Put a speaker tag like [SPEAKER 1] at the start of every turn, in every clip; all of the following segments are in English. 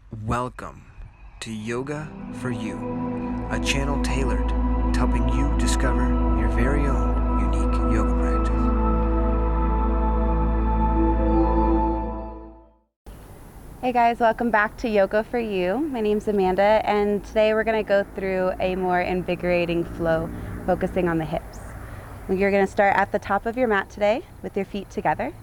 [SPEAKER 1] Welcome to Yoga for You, a channel tailored to helping you discover your very own unique yoga practice.
[SPEAKER 2] Hey guys, welcome back to Yoga for You. My name's Amanda, and today we're going to go through a more invigorating flow, focusing on the hips. You're going to start at the top of your mat today with your feet together.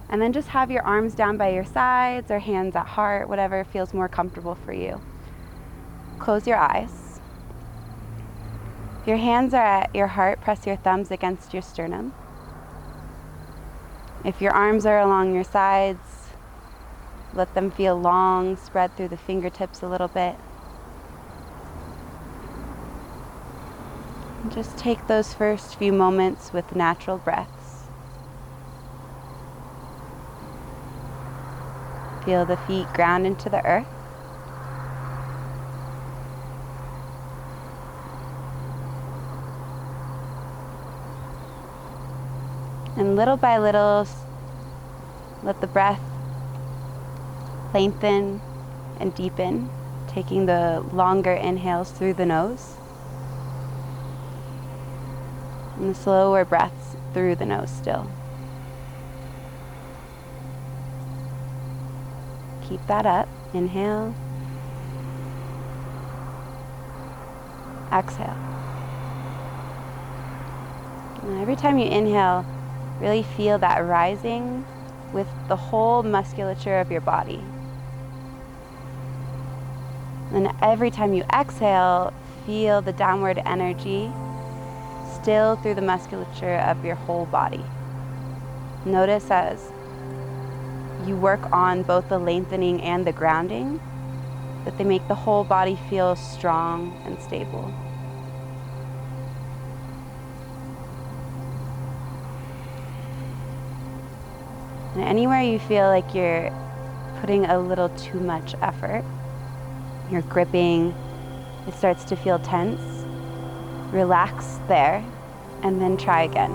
[SPEAKER 2] And then just have your arms down by your sides or hands at heart, whatever feels more comfortable for you. Close your eyes. If your hands are at your heart, press your thumbs against your sternum. If your arms are along your sides, let them feel long, spread through the fingertips a little bit. And just take those first few moments with natural breaths. Feel the feet ground into the earth. And little by little, let the breath lengthen and deepen, taking the longer inhales through the nose and the slower breaths through the nose still. Keep that up. Inhale. Exhale. And every time you inhale, really feel that rising with the whole musculature of your body. And every time you exhale, feel the downward energy still through the musculature of your whole body. Notice as you work on both the lengthening and the grounding, that they make the whole body feel strong and stable. And anywhere you feel like you're putting a little too much effort, you're gripping, it starts to feel tense, relax there, and then try again.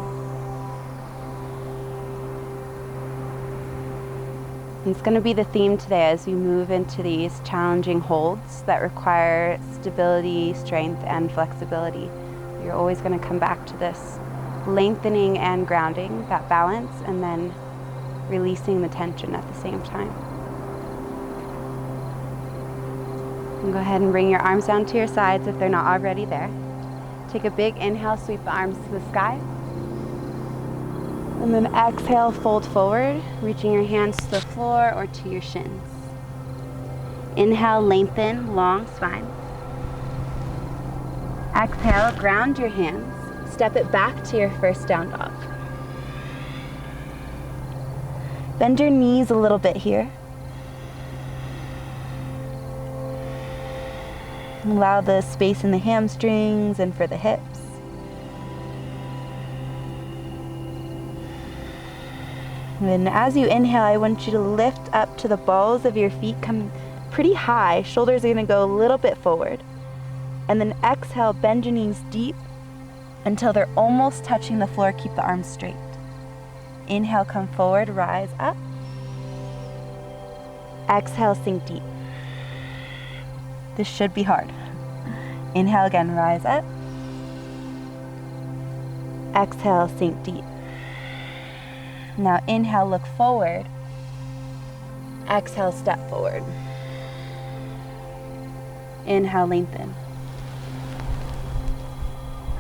[SPEAKER 2] It's going to be the theme today as we move into these challenging holds that require stability, strength, and flexibility. You're always going to come back to this lengthening and grounding, that balance, and then releasing the tension at the same time. And go ahead and bring your arms down to your sides if they're not already there. Take a big inhale, sweep the arms to the sky. And then exhale, fold forward, reaching your hands to the floor or to your shins. Inhale, lengthen, long spine. Exhale, ground your hands. Step it back to your first down dog. Bend your knees a little bit here. Allow the space in the hamstrings and for the hips. And as you inhale, I want you to lift up to the balls of your feet, come pretty high. Shoulders are going to go a little bit forward. And then exhale, bend your knees deep until they're almost touching the floor. Keep the arms straight. Inhale, come forward, rise up. Exhale, sink deep. This should be hard. Inhale again, rise up. Exhale, sink deep. Now inhale, look forward. Exhale, step forward. Inhale, lengthen.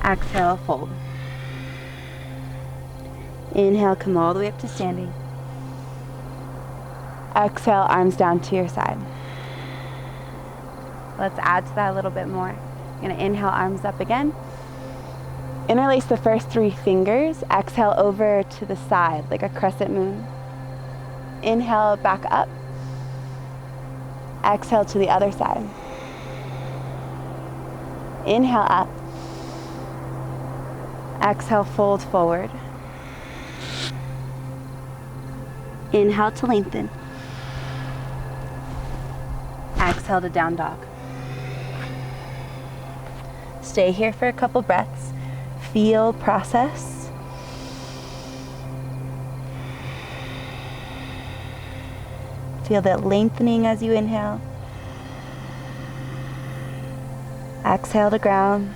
[SPEAKER 2] Exhale, fold. Inhale, come all the way up to standing. Exhale, arms down to your side. Let's add to that a little bit more. You're going to inhale, arms up again. Interlace the first 3 fingers. Exhale over to the side like a crescent moon. Inhale, back up. Exhale to the other side. Inhale up. Exhale, fold forward. Inhale to lengthen. Exhale to down dog. Stay here for a couple breaths. Feel, process. Feel that lengthening as you inhale Exhale to ground.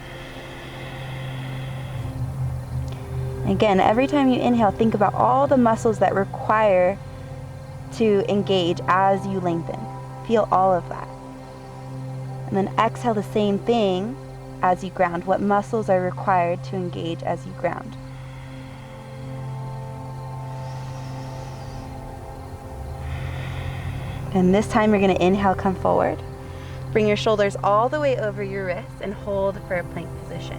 [SPEAKER 2] Again, every time you inhale, think about all the muscles that require to engage as you lengthen. Feel all of that. And then exhale the same thing as you ground. What muscles are required to engage as you ground? And this time you're going to inhale, come forward. Bring your shoulders all the way over your wrists and hold for a plank position.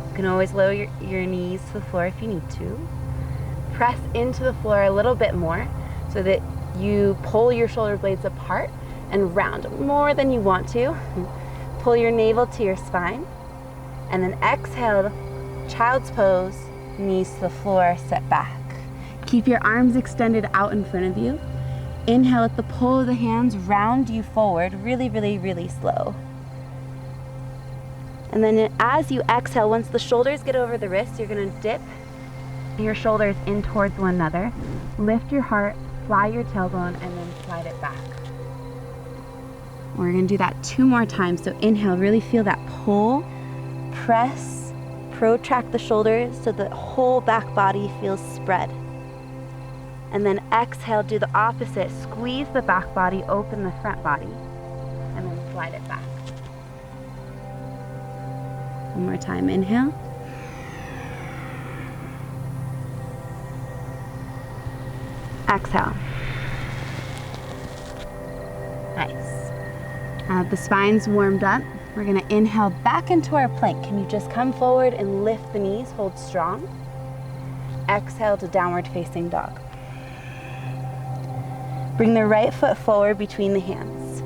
[SPEAKER 2] You can always lower your knees to the floor if you need to. Press into the floor a little bit more so that you pull your shoulder blades apart and round more than you want to. Pull your navel to your spine. And then exhale, child's pose, knees to the floor, sit back. Keep your arms extended out in front of you. Inhale, let the pull of the hands round you forward, really, really, really slow. And then as you exhale, once the shoulders get over the wrists, you're gonna dip your shoulders in towards one another. Lift your heart, fly your tailbone, and then slide it back. We're gonna do that 2 more times. So inhale, really feel that pull, press, protract the shoulders so the whole back body feels spread. And then exhale, do the opposite. Squeeze the back body, open the front body, and then slide it back. One more time, inhale. Exhale. Nice. The spine's warmed up. We're gonna inhale back into our plank. Can you just come forward and lift the knees, hold strong. Exhale to downward facing dog. Bring the right foot forward between the hands.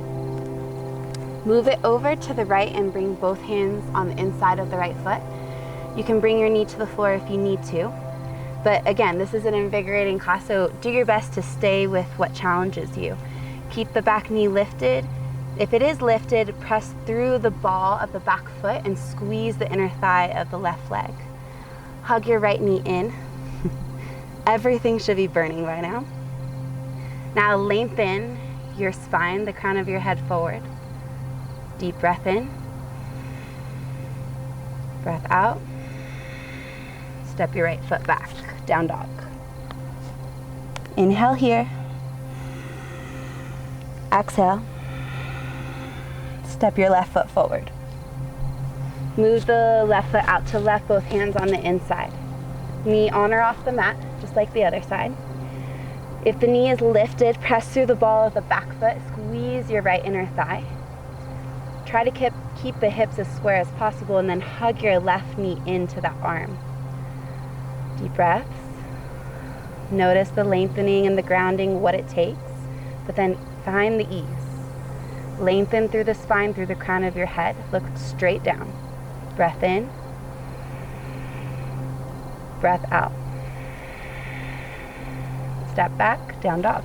[SPEAKER 2] Move it over to the right and bring both hands on the inside of the right foot. You can bring your knee to the floor if you need to. But again, this is an invigorating class, so do your best to stay with what challenges you. Keep the back knee lifted. If it is lifted, press through the ball of the back foot and squeeze the inner thigh of the left leg. Hug your right knee in. Everything should be burning by now. Now lengthen your spine, the crown of your head forward. Deep breath in. Breath out. Step your right foot back, down dog. Inhale here. Exhale. Step your left foot forward. Move the left foot out to left, both hands on the inside. Knee on or off the mat, just like the other side. If the knee is lifted, press through the ball of the back foot, squeeze your right inner thigh. Try to keep the hips as square as possible and then hug your left knee into that arm. Deep breaths. Notice the lengthening and the grounding, what it takes, but then find the ease. Lengthen through the spine, through the crown of your head. Look straight down. Breath in. Breath out. Step back, down dog.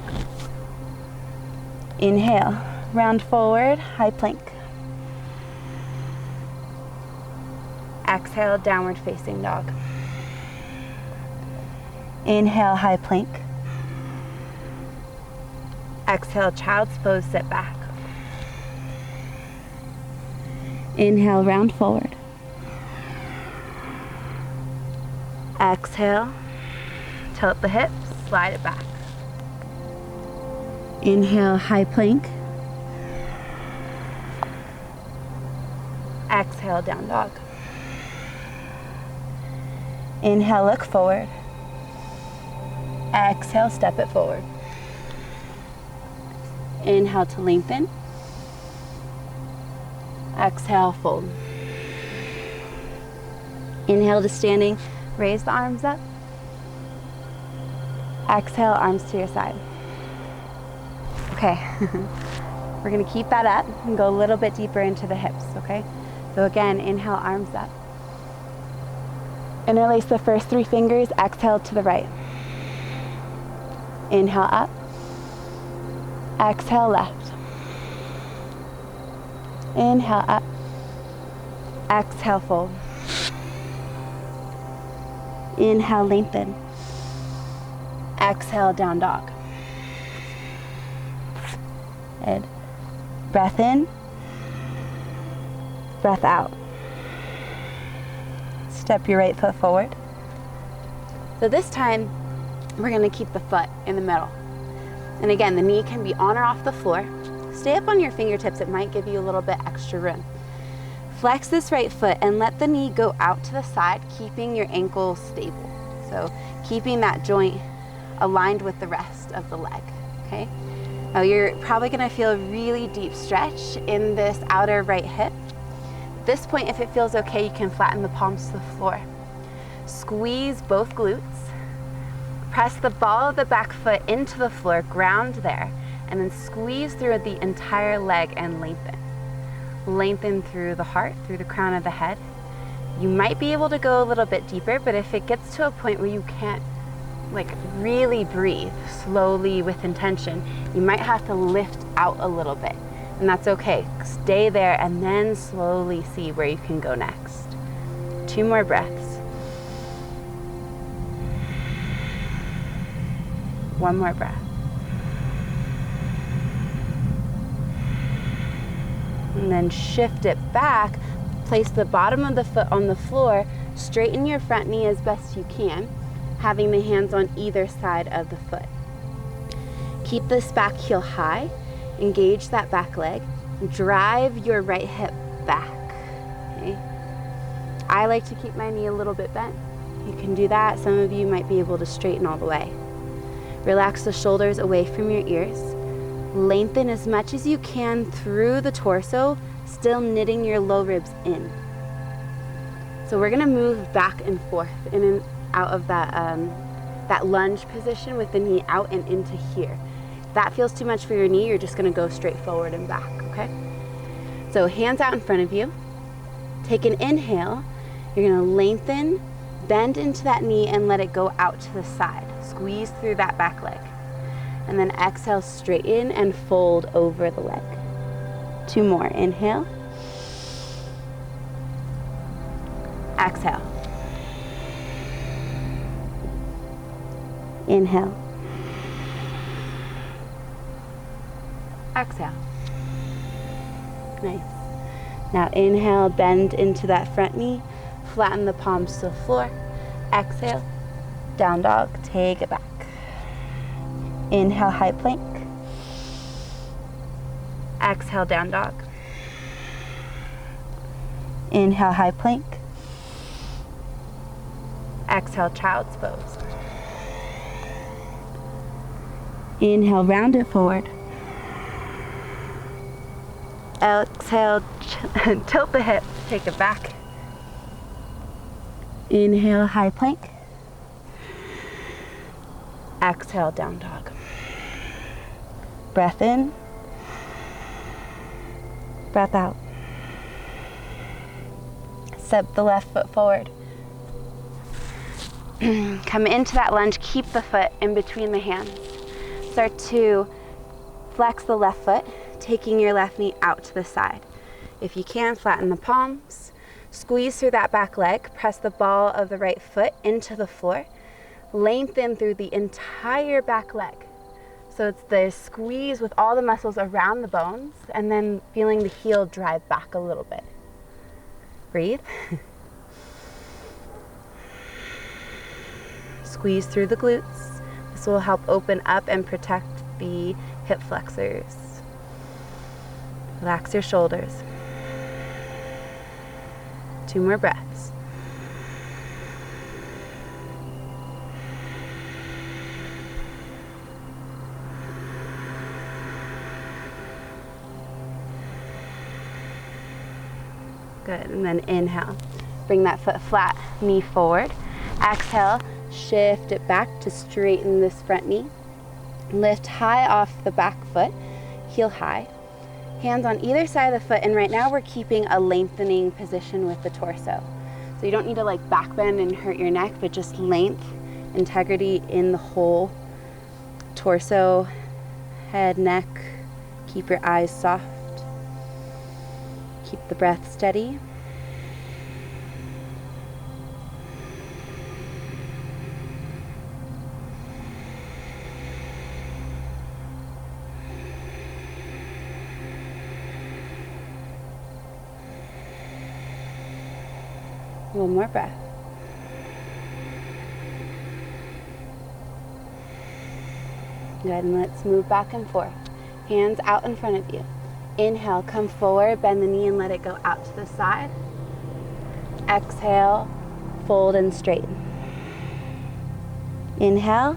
[SPEAKER 2] Inhale, round forward, high plank. Exhale, downward facing dog. Inhale, high plank. Exhale, child's pose, sit back. Inhale, round forward. Exhale, tilt the hips, slide it back. Inhale, high plank. Exhale, down dog. Inhale, look forward. Exhale, step it forward. Inhale to lengthen. Exhale, fold. Inhale to standing, raise the arms up. Exhale, arms to your side. Okay, we're gonna keep that up and go a little bit deeper into the hips, okay? So again, inhale, arms up. Interlace the first 3 fingers, exhale to the right. Inhale up. Exhale left. Inhale up. Exhale fold. Inhale lengthen. Exhale down dog. Good. Breath in. Breath out. Step your right foot forward. So this time, we're gonna keep the foot in the middle. And again, the knee can be on or off the floor. Stay up on your fingertips, it might give you a little bit extra room. Flex this right foot and let the knee go out to the side, keeping your ankle stable. So keeping that joint aligned with the rest of the leg, okay? Now you're probably gonna feel a really deep stretch in this outer right hip. At this point, if it feels okay, you can flatten the palms to the floor. Squeeze both glutes. Press the ball of the back foot into the floor, ground there, and then squeeze through the entire leg and lengthen. Lengthen through the heart, through the crown of the head. You might be able to go a little bit deeper, but if it gets to a point where you can't really breathe slowly with intention, you might have to lift out a little bit, and that's okay. Stay there and then slowly see where you can go next. 2 more breaths. 1 more breath. And then shift it back. Place the bottom of the foot on the floor. Straighten your front knee as best you can, having the hands on either side of the foot. Keep this back heel high. Engage that back leg. Drive your right hip back. Okay? I like to keep my knee a little bit bent. You can do that. Some of you might be able to straighten all the way. Relax the shoulders away from your ears. Lengthen as much as you can through the torso, still knitting your low ribs in. So we're gonna move back and forth in and out of that lunge position with the knee out and into here. If that feels too much for your knee, you're just gonna go straight forward and back, okay? So hands out in front of you. Take an inhale. You're gonna lengthen, bend into that knee and let it go out to the side. Squeeze through that back leg. And then exhale, straighten and fold over the leg. 2 more, inhale. Exhale. Inhale. Exhale. Nice. Now inhale, bend into that front knee, flatten the palms to the floor. Exhale, down dog, take it back. Inhale, high plank. Exhale, down dog. Inhale, high plank. Exhale, child's pose. Inhale, round it forward. Exhale, tilt the hips, take it back. Inhale, high plank. Exhale, down dog. Breath in. Breath out. Step the left foot forward. Come into that lunge, keep the foot in between the hands. Start to flex the left foot, taking your left knee out to the side. If you can, flatten the palms. Squeeze through that back leg. Press the ball of the right foot into the floor. Lengthen through the entire back leg. So it's the squeeze with all the muscles around the bones, and then feeling the heel drive back a little bit. Breathe. Squeeze through the glutes. This will help open up and protect the hip flexors. Relax your shoulders. 2 more breaths. Good, and then inhale. Bring that foot flat, knee forward. Exhale, shift it back to straighten this front knee. Lift high off the back foot, heel high. Hands on either side of the foot, and right now we're keeping a lengthening position with the torso. So you don't need to back bend and hurt your neck, but just length, integrity in the whole torso, head, neck. Keep your eyes soft. Keep the breath steady. One more breath. Good, and let's move back and forth. Hands out in front of you. Inhale, come forward, bend the knee and let it go out to the side. Exhale, fold and straighten. Inhale.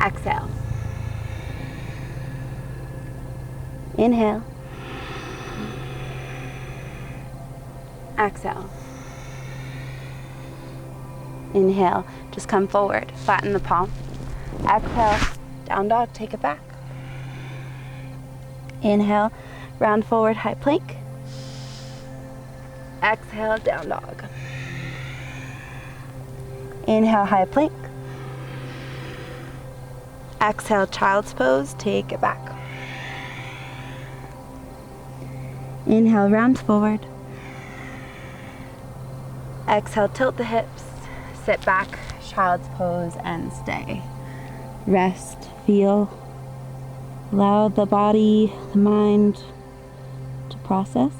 [SPEAKER 2] Exhale. Inhale. Exhale. Inhale, just come forward, flatten the palm. Exhale, down dog, take it back. Inhale, round forward, high plank. Exhale, down dog. Inhale, high plank. Exhale, child's pose, take it back. Inhale, round forward. Exhale, tilt the hips, sit back, child's pose, and stay. Rest, feel. Allow the body, the mind to process.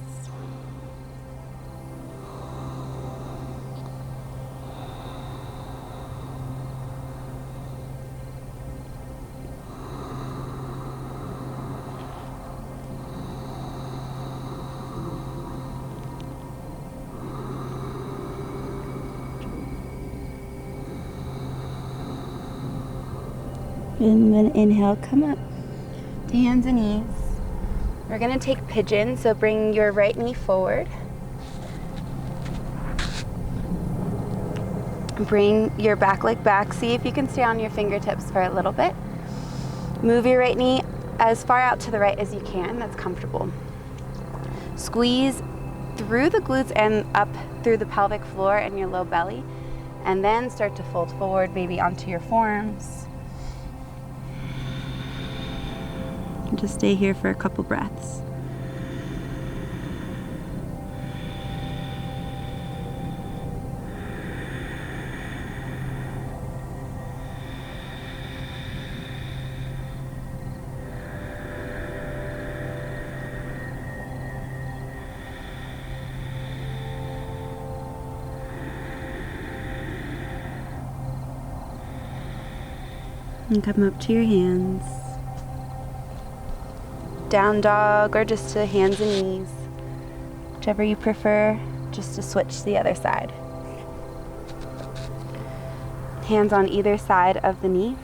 [SPEAKER 2] And then inhale, come up to hands and knees. We're gonna take pigeon, so bring your right knee forward. Bring your back leg back. See if you can stay on your fingertips for a little bit. Move your right knee as far out to the right as you can, that's comfortable. Squeeze through the glutes and up through the pelvic floor and your low belly, and then start to fold forward, maybe onto your forearms. Just stay here for a couple breaths. And come up to your hands. Down dog or just to hands and knees, whichever you prefer, just to switch to the other side. Hands on either side of the knee.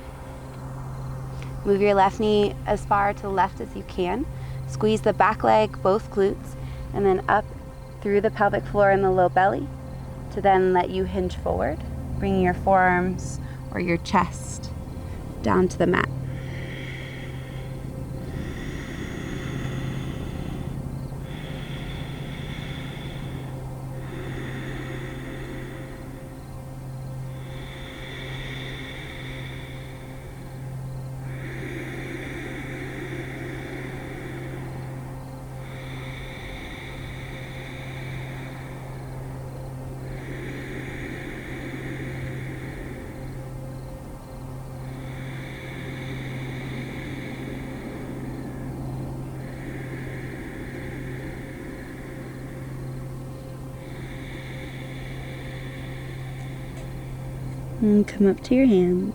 [SPEAKER 2] Move your left knee as far to the left as you can. Squeeze the back leg, both glutes, and then up through the pelvic floor and the low belly to then let you hinge forward, bringing your forearms or your chest down to the mat. And come up to your hands.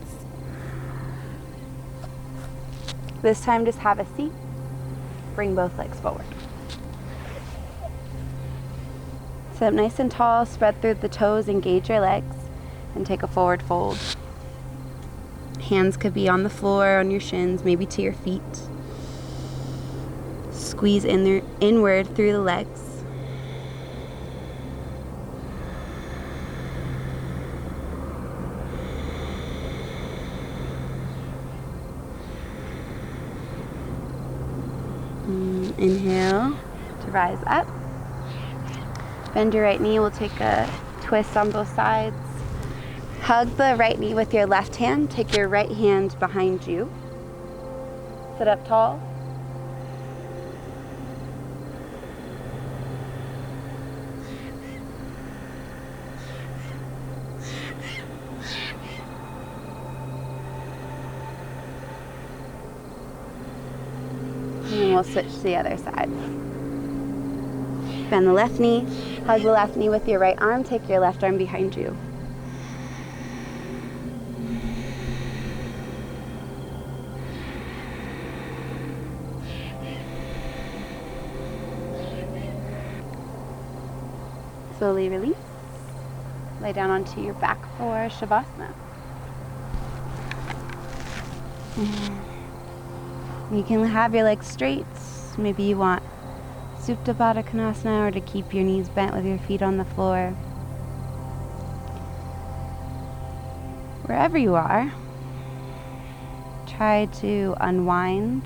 [SPEAKER 2] This time just have a seat. Bring both legs forward. Sit up nice and tall, spread through the toes, engage your legs, and take a forward fold. Hands could be on the floor, on your shins, maybe to your feet. Squeeze in there, inward through the legs. Inhale to rise up. Bend your right knee. We'll take a twist on both sides. Hug the right knee with your left hand. Take your right hand behind you. Sit up tall. And we'll switch to the other side. Bend the left knee. Hug the left knee with your right arm. Take your left arm behind you. Slowly release. Lay down onto your back for Shavasana. You can have your legs straight. Maybe you want Supta Baddha Konasana, or to keep your knees bent with your feet on the floor. Wherever you are, try to unwind.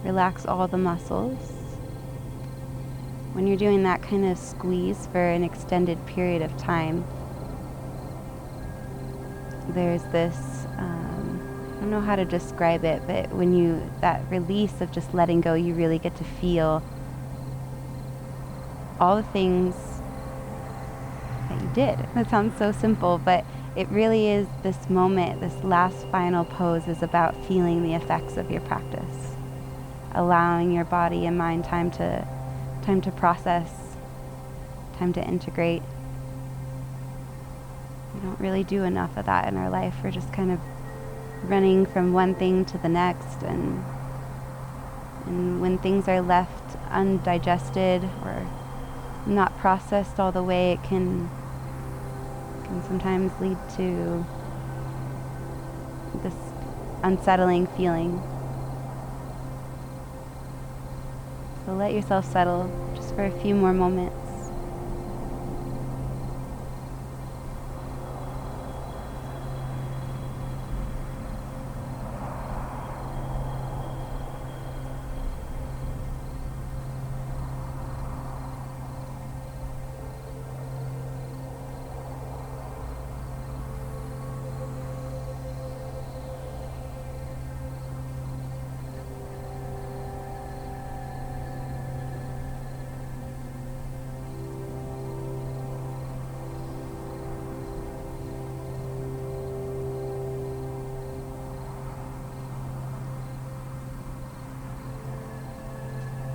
[SPEAKER 2] Relax all the muscles. When you're doing that kind of squeeze for an extended period of time, there's this, I don't know how to describe it, but when that release of just letting go, you really get to feel all the things that you did. That sounds so simple, but it really is this moment, this last final pose is about feeling the effects of your practice. Allowing your body and mind time to process, time to integrate. We don't really do enough of that in our life. We're just kind of running from one thing to the next, and when things are left undigested or not processed all the way, it can sometimes lead to this unsettling feeling. So let yourself settle just for a few more moments.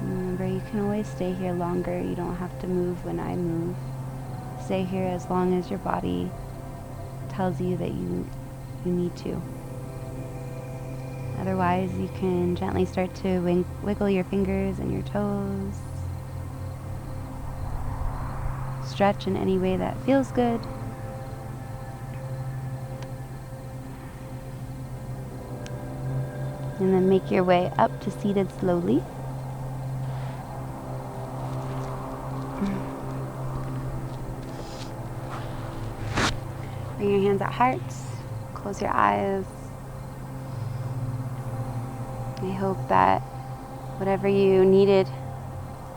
[SPEAKER 2] Remember, you can always stay here longer. You don't have to move when I move. Stay here as long as your body tells you that you need to. Otherwise, you can gently start to wiggle your fingers and your toes. Stretch in any way that feels good. And then make your way up to seated slowly. Bring your hands at heart. Close your eyes. I hope that whatever you needed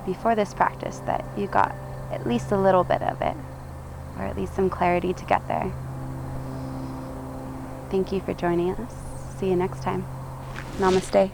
[SPEAKER 2] before this practice, that you got at least a little bit of it, or at least some clarity to get there. Thank you for joining us. See you next time. Namaste.